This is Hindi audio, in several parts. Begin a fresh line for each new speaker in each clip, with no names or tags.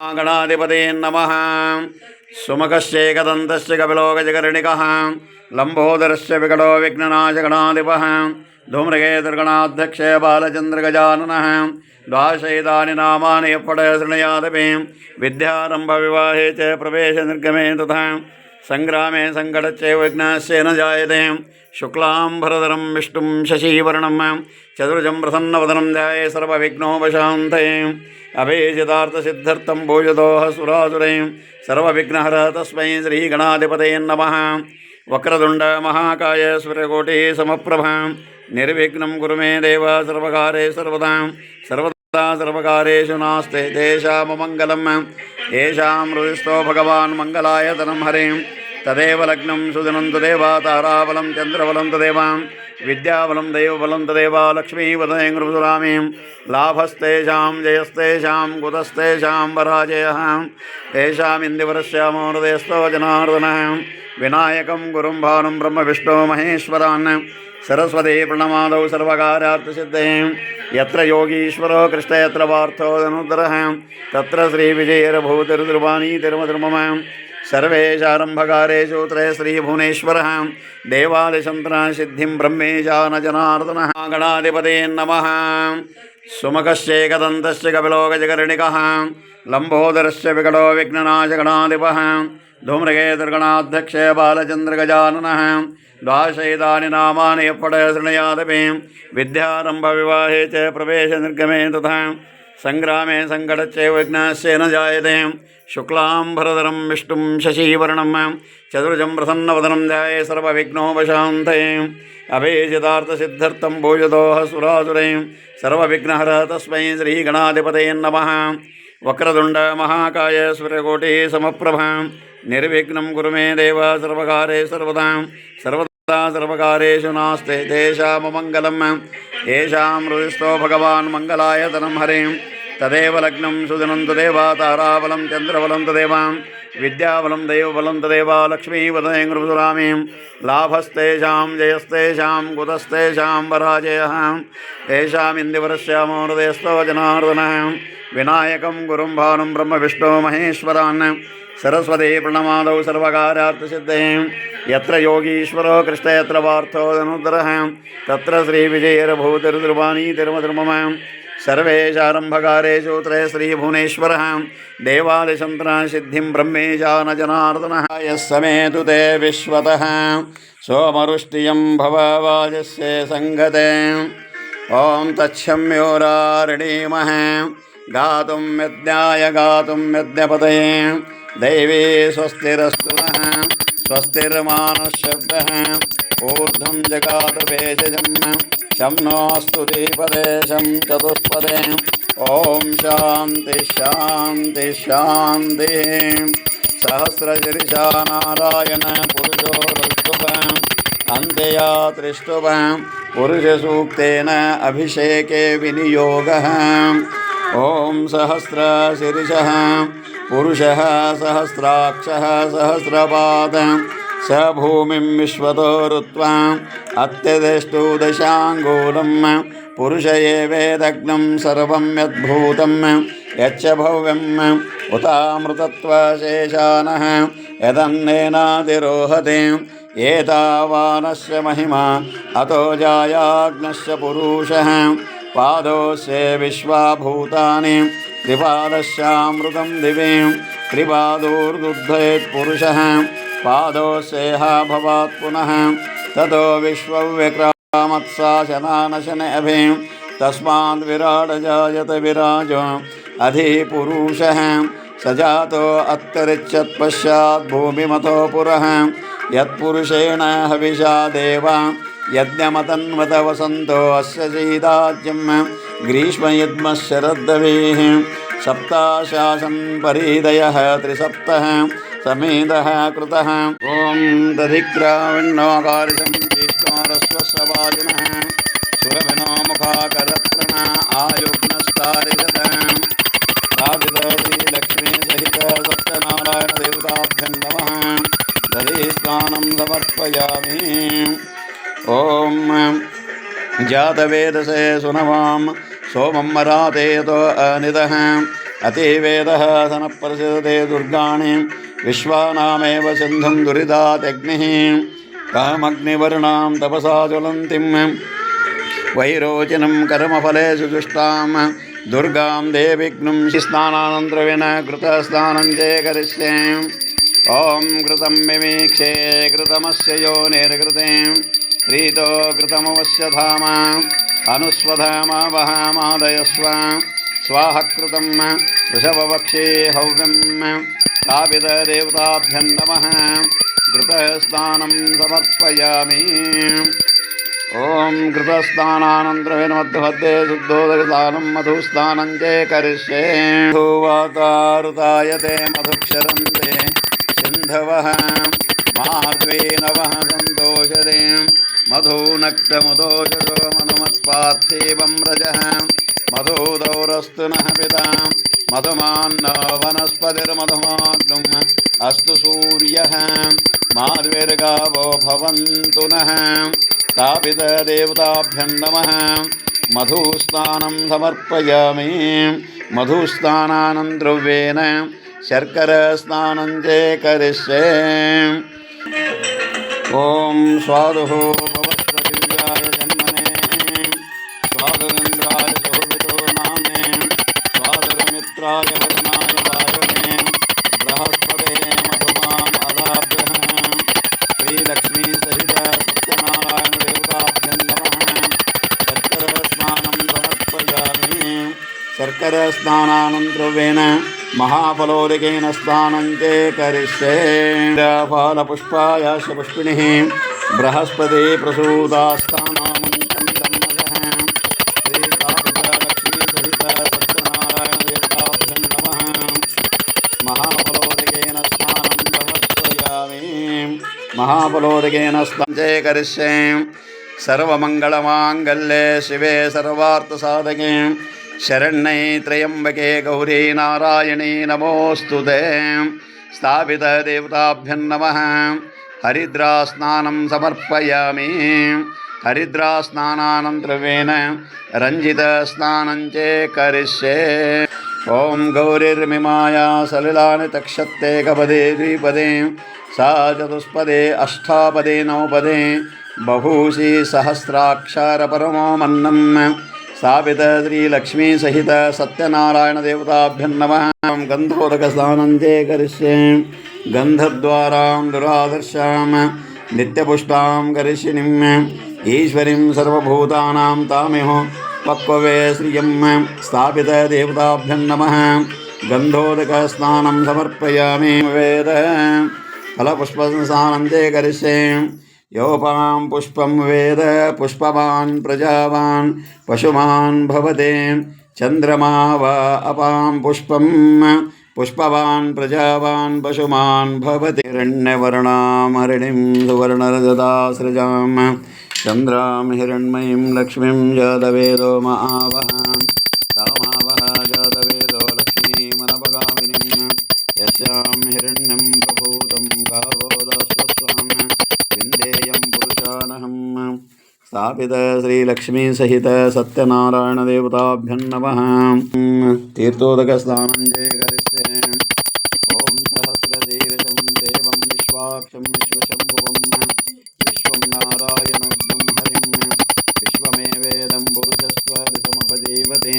गणाधिपते नमः। सुमुखश्चैकदन्तस्य कपिलो गजकर्णिकः लम्बोदरस्य विकटो विघ्ननाशगणाधिपः धूम्रके दुर्गणाध्यक्ष बालचन्द्रगजाननः द्वादशैतानि नामानि पठशृणुयादपि विद्यारम्भविवाहे च प्रवेशनिर्गमे तथा संग्रामे सङ्कटश्चैव विघ्नस्य न जायते। शुक्लाम्बरधरं विष्णुं शशिवर्णं चतुर्भुजं प्रसन्नवदनं ध्याये सर्वविघ्नोपशान्तये। अभीजितार्थसिद्ध्यर्थं भूयतोः सुरासुरैः सर्वविघ्नहर तस्मै श्रीगणाधिपतये नमः। वक्रतुण्ड महाकाय सूर्यकोटि समप्रभा निर्विघ्नं कुरु मे देव सर्वकारे सर्वदा सर्वकारेषु नास्ते तेषाममङ्गलं येषां हृदिस्थो भगवान् मङ्गलायतनं हरिं तदेव लग्नं सुदिनं तदेव ताराबलं चन्द्रबलं तदेव विद्याबलं दैवबलं तदेव लक्ष्मीवदने गुरुसुरामीं लाभस्तेषां जयस्तेषां कुतस्तेषां पराजयः तेषामिन्दिवरस्यामो हृदयस्थो जनार्दनः। विनायकं गुरुं भानुं ब्रह्म विष्णु महेश्वरान् सरस्वती प्रणमादौ सर्वकार्यार्थसिद्धये। यत्र योगीश्वरो कृष्ण यत्र पार्थो धनुर्धरः तत्र श्रीविजयर्भूतिर्ध्रुवाणी तिरुमतिर्मम। सर्वेशारम्भकारेषु त्रय श्रीभुवनेश्वरः देवादिशन्तना सिद्धिं ब्रह्मेशान जनार्दनः। गणाधिपते नमः। सुमुखश्चैकदन्तस्य कपिलो गजकर्णिकः लम्बोदरस्य विकटो विघ्ननाशगणाधिपः धूम्रके दुर्गणाध्यक्ष बालचन्द्रगजाननः द्वादशैतानि नामानि पठशृणुयादपि विद्यारम्भविवाहे च प्रवेशनिर्गमे तथा संग्रामे सङ्कटश्चैव विघ्नस्य न जायते। शुक्लाम्बरधरं विष्णुं शशिवर्णं चतुर्भुजं प्रसन्नवदनं ध्याये सर्वविघ्नोपशान्तये। अभीजितार्थसिद्ध्यर्थं भूयतोः सुरासुरैः सर्वविघ्नहर तस्मै श्रीगणाधिपतये नमः। वक्रतुण्ड महाकाय सूर्यकोटि समप्रभा निर्विघ्नं कुरु मे देव सर्वकारे सर्वदा सर्वकारेषु नास्ते तेषाममङ्गलं येषां हृदिस्थो भगवान् मङ्गलायतनं हरिं तदेव लग्नं सुदिनं तदेव ताराबलं चन्द्रबलं तदेव विद्याबलं दैवबलं तदेव लक्ष्मीवदने गुरुसुरामीं लाभस्तेषां जयस्तेषां कुतस्तेषां पराजयः तेषामिन्दिवरस्यामो हृदयस्थो जनार्दनः। विनायकं गुरुं भानुं ब्रह्म विष्णु महेश्वरान् सरस्वती प्रणमादौ सर्वकार्यार्थसिद्धये। यत्र योगीश्वरो कृष्ण यत्र पार्थो धनुर्धरः तत्र श्रीविजयर्भूतिर्ध्रुवाणी तिरुमतिर्मम। सर्वेशारम्भकारेषु त्रय श्रीभुवनेश्वरः देवादिशन्तना सिद्धिं ब्रह्मेशान जनार्दनः। यः समेतु ते विश्वतः सोमरुष्टियं भववाजस्य सङ्गते ॐ तच्छम्योरारणीमः गातुं यज्ञाय गातुं यज्ञपतये दैवी स्वस्तिरस्तु नः स्वस्तिर्मानुषशब्दः ऊर्ध्वं जगातु भेषजं शं नोऽस्तु द्विपदे शं चतुष्पदे ॐ शान्ति शान्ति शान्तिः। सहस्रशीर्षा नारायण पुरुषो ऋतुभः अन्त्यया त्रिष्टुभः पुरुषसूक्तेन अभिषेके विनियोगः। ॐ सहस्रशीर्षः पुरुषः सहस्राक्षः सहस्रपादः स भूमिं विश्वतो ऋत्वा अत्यदेष्टु दशाङ्गूलं पुरुष एवेदग्नं सर्वं यद्भूतं यच्च भव्यम् उतामृतत्वशेषानः यदन्नेनातिरोहते एतावानस्य महिमा अतो जायाग्नस्य पुरुषः पादोऽस्य विश्वाभूतानि त्रिपादस्यामृतं दिवे त्रिपादोर्दुद्धयेत् पुरुषः पादोऽस्येह भवात् पुनः ततो विश्वव्यक्रामत्साशनानशन अभि तस्माद् विराट जायत विराजो अधिपुरुषः स जातो अत्तरिच्छत् पश्चात् भूमिमतो पुरः यत्पुरुषेण हविषा देवा यज्ञमतन्वत वसन्तो अस्य शीताज्यं ग्रीष्मयुग्मशरद्दवीः सप्ताशासन् परीदयः त्रिसप्तः समेदः कृतः। ॐ दधिक्राविण्णोकारितं ज्येष्ठोरस्वस्वाजिनः सुरभिनो मुखाकरत्रण आयुग्नस्तारिशतः लक्ष्मी सहित सत्यनारायण देवताभ्यं नमः। दधिस्नानं समर्पयामि। ॐ जातवेदसे सुनवां सोमं मराते यतो अनिदः अतिवेदः स न प्रसिद्धते दुर्गाणि विश्वानामेव सिन्धुं दुरितात्यग्निः कामग्निवर्णां तपसा ज्वलन्तीं वैरोचनं कर्मफलेषु जुष्टां दुर्गां देवीग्नुं स्नानानन्तरविन कृतस्नानं च करिष्ये ॐ घृतं मिमीक्षे घृतमस्य योनिर्घृते प्रीतो घृतमवस्य धाम अनुस्वधामावहामादयस्व स्वाहकृतं वृषभवक्षे हव्यं स्थापितदेवताभ्यं नमः घृतस्नानं समर्पयामि ॐ घृतस्नानानन्तरं मध्य शुद्धोदकस्नानं मधुस्नानं च करिष्ये मधुवातारुतायते मधुक्षरन्ते सिन्धवः मार्द्वेनवः सन्तोषते मधुनक्तमुदोषसो मधुमत्पार्थिवं रजः मधुदौरस्तु नः पिता मधुमान्नो वनस्पतिर्मधुमाग्नुम् अस्तु सूर्यः मार्वेर्गावो भवन्तु नः स्थापितदेवताभ्यं नमः मधुस्नानं समर्पयामि मधुस्नानानन्तरं शर्करस्नानं च करिष्ये ॐ स्वादुः भवस्पतिव्याय जन्मने स्वादुरिन्द्राय सुहृतो नामे स्वादुरमित्राय वदनाय वायुने बृहस्पते मधुमान् अदाभ्यः श्रीलक्ष्मी सहित सत्यनारायण देवताभ्यं नमः शर्करस्नानं समर्पयामि शर्करस्नानानन्तरं महाफलोदकेन स्नानं च करिष्ये फलपुष्पायाश्च पुष्पिणिः बृहस्पति प्रसूतास्थानामन्तं धर्मजः श्रीकापितलक्ष्मी सहित सत्यनारायण देवताभ्यं नमः महाफलोदकेन स्नानं समर्पयामि महाफलोदकेन स्नानं च करिष्ये सर्वमङ्गलमाङ्गल्ये शिवे सर्वार्थसाधके शरण्ये त्र्यम्बके गौरी नारायणी नमोऽस्तुते स्थापितदेवताभ्यं नमः हरिद्रास्नानं समर्पयामि हरिद्रास्नानानन्तरं रञ्जितस्नानं च करिष्ये ॐ गौरीर्मिमाया सलिलानि तक्षत्ते कपदे द्विपदे सा चतुष्पदे अष्टापदे नवपदे बहूषि सहस्राक्षरपरमो मन्नं स्थापित श्रीलक्ष्मी सहित सत्यनारायण देवताभ्यं नमः गन्धोदकस्नानं च करिष्ये गन्धद्वारां दुरादर्शां नित्यपुष्टां करिष्यिनीं ईश्वरीं सर्वभूतानां तामिह पक्ववे श्रियं स्थापित देवताभ्यं नमः गन्धोदकस्नानं समर्पयामि वेद फलपुष्पस्नानं च करिष्ये योपां पुष्पं वेद पुष्पवान् प्रजावान् पशुमान् भवते चन्द्रमा वा अपां पुष्पं पुष्पवान् प्रजावान् पशुमान् भवते हिरण्यवर्णां हरिणीं सुवर्णरजतासृजां चन्द्रां हिरण्मयीं लक्ष्मीं जातवेदो महावहां तामावह जातवेदो लक्ष्मीमनपगामिनीं यस्यां हिरण्यं प्रभूतं गावो दास्वस्वान् विन्देयं पुरुषानहं स्थापित श्रीलक्ष्मी सहित सत्यनारायण देवताभ्यं नमः तीर्थोदकस्नानं च करिष्ये ॐ सहस्रशीर्षं देवं विश्वाक्षं विश्वशम्भुवं विश्वं नारायणज्ञं हरिं विश्वमेवेदं पुरुषस्वरिसमुपजीवते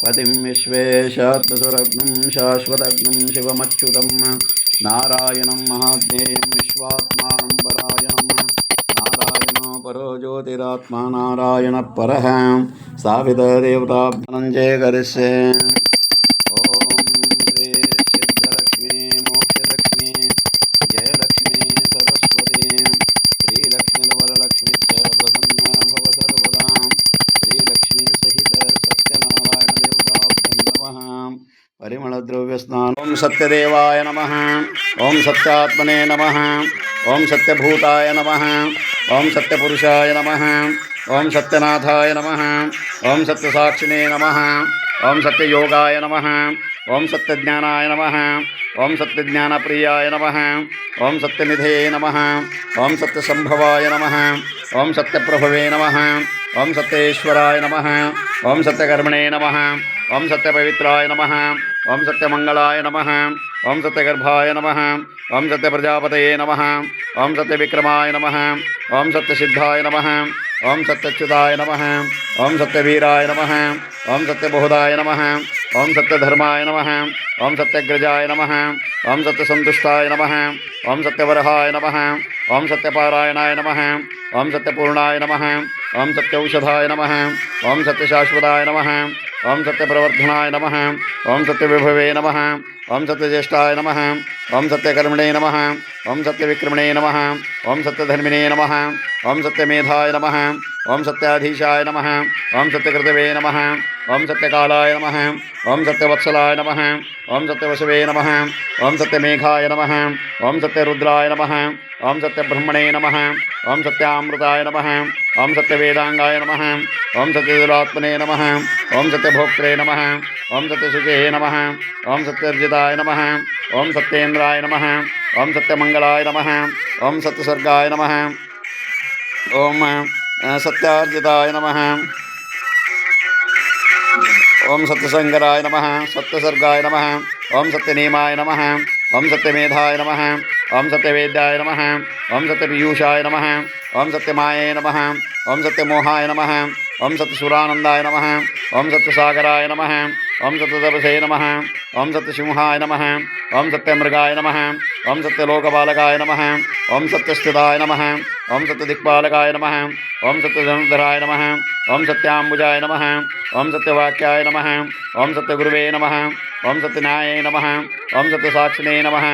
पतिं विश्वेशात्मसुरग्नं शाश्वतग्नं शिवमच्युतं नारायणं महाज्ञेयं विश्वात्मानं परायणं नारायणो परो ज्योतिरात्मा नारायण परः स्थापित देवताभ्यं च करिष्ये ॐ श्री सिद्धलक्ष्मी मोक्षलक्ष्मी जयलक्ष्मी सरस्वती श्रीलक्ष्मीवरलक्ष्मी च प्रसन्ना भव सर्वदा श्रीलक्ष्मी सहित सत्यनारायण देवताभ्यं नमः परिमलद्रव्यस्नानं ॐ सत्यदेवाय नमः ॐ सत्यात्मने नमः ॐ सत्यभूताय नमः ॐ सत्यपुरुषाय नमः ॐ सत्यनाथाय नमः ॐ सत्यसाक्षिणे नमः ॐ सत्ययोगाय नमः ॐ सत्यज्ञानाय नमः ॐ सत्यज्ञानप्रियाय नमः ॐ सत्यनिधे नमः ॐ सत्यसंभवाय नमः ॐ सत्यप्रभवे नमः ॐ सत्येश्वराय नमः ॐ सत्यकर्मणे नमः ॐ सत्यपवित्राय नमः ఓం సత్యమంగళాయ నమః. ఓం సత్యగర్భాయ నమః. ఓం సత్యప్రజాపతయే నమః. ఓం సత్యవిక్రమాయ నమః. ఓం సత్యసిద్ధాయ నమః. ఓం సత్యచ్యుతాయ నమః. ఓం సత్యవీరాయ నమః. ఓం సత్యబోధాయ నమః. ఓం సత్యధర్మాయ నమః. ఓం సత్యగ్రజాయ నమః. ఓం సత్యసంతుష్టాయ నమః. ఓం సత్యవరహాయ నమః. ఓం సత్యపారాయణాయ నమః. ఓం సత్యపూర్ణాయ నమః. ఓం సత్యౌషధాయ నమః. ఓం సత్యశాశ్వతాయ నమః. ఓం సత్యప్రవర్ధనాయ నమః. ఓం సత్యవిభవే నమః. ఓం సత్యజ్యేష్ఠాయ నమః. ఓం సత్యకర్మణే నమః. ఓం సత్యవిక్రమణే నమః. ఓం సత్యధర్మిణే నమః. ఓం సత్యమేధాయ నమః. ఓం సత్యాధీశాయ నమః. ఓం సత్యకృతవే నమః. ఓం సత్యకాలాయ నమః. ఓం సత్యవత్సలాయ నమః. ఓం సత్యవశవే నమః. ఓం సత్యమేఘాయ నమః. ఓం సత్యరుద్రాయ నమః. ఓం సత్యబ్రహ్మణే నమః. ఓం సత్యామృతాయ నమః. ఓం సత్యవేదాంగాయ నమః. ఓం సత్యదురాత్మనే నమః. ఓం సత్యభోక్త్రే నమః. ఓం సత్యశుచే నమః. ఓం సత్యర్జితాయ నమః. ఓం సత్యేంద్రాయ నమః. ఓం సత్యమంగళాయ నమః. ఓం సత్యస్వర్గాయ నమః. ఓం సత్యార్జితాయ నమః. ఓం సత్యశంకరాయ నమః. సత్యసర్గాయ నమః. ఓం సత్యనేమాయ నమః. ఓం సత్యమేధాయ నమః. ఓం సత్యవేద్యాయ నమః. ఓం సత్యపీయూషాయ నమః. ఓం సత్యమాయే నమః. ఓం సత్యమోహాయ నమః. ఓం సత్యసురానందాయ నమః. ఓం సత్యసాగరాయ నమః. ఓం సత్యతపసే నమః. ఓం సత్యసింహాయ నమః. ఓం సత్యమృగాయ నమః. ఓం సత్యలోకపాలకాయ నమః. ఓం సత్యస్థితాయ నమః. ఓం సత్యదిక్పాలకాయ నమః. ఓం సత్యధనుర్ధరాయ నమః. ఓం సత్యాంబుజాయ నమః. ఓం సత్యవాక్యాయ నమః. ఓం సత్యగురువే నమః. ఓం సత్యన్యాయే నమః. ఓం సత్యసాక్షిణే నమః.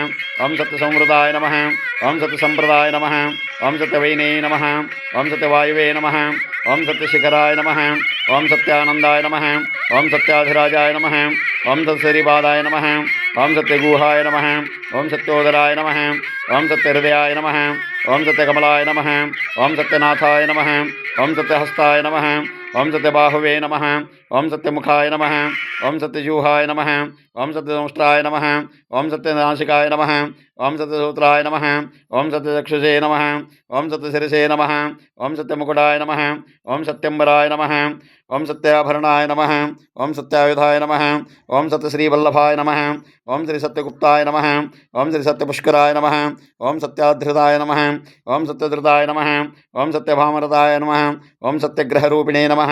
ఓం సత్యసంవృతాయ నమః. ఓం సత్యసంప్రదాయ నమః. ఓం సత్యవైనే నమః. ఓం సత్యవాయువే నమః. ఓం సత్యశిఖరాయ నమః. ఓం సత్యానందాయ నమః. ఓం సత్యాధిరాజాయ నమః. ఓం సత్యశ్రీపాదాయ నమః. ఓం సత్యగూహాయ నమః. ఓం సత్యోదరాయ నమః. ఓం సత్యహృదయాయ నమః. ఓం సత్యకమలాయ నమః. ఓం సత్యనాథాయ నమః. ఓం సత్యహస్తాయ నమః. ఓం సత్యబాహువే నమః. ఓం సత్యముఖాయ నమః. ఓం సత్యజూహాయ నమః. ఓం సత్యదంష్ట్రాయ నమః. ఓం సత్యనాసికాయ నమః. ఓం సత్యసూత్రాయ నమః. ఓం సత్యచక్షుషే నమః. ఓం సత్యశిరసే నమః. ఓం సత్యముకుటాయ నమః. ఓం సత్యంబరాయ నమః. ఓం సత్యాభరణాయ నమః. ఓం సత్యాయుధాయ నమః. ఓం సత్యశ్రీవల్లభాయ నమః. ఓం శ్రీ సత్యగుప్తాయ నమః. ఓం శ్రీ సత్యపుష్కరాయ నమః. ఓం సత్యాధృతాయ నమః. ఓం సత్యధృతాయ నమః. ఓం సత్యభామరతాయ నమః. ఓం సత్యగ్రహరూపిణే నమః.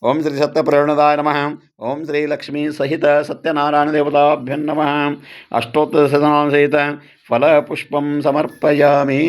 ఓం శ్రీ సత్యప్రవణదాయ నమః. ఓం శ్రీ లక్ష్మీ సహిత సత్యనారాయణ దేవతాభ్యం నమః. అష్టోత్తర శతనామ సహిత ఫలపుష్పం సమర్పయామి.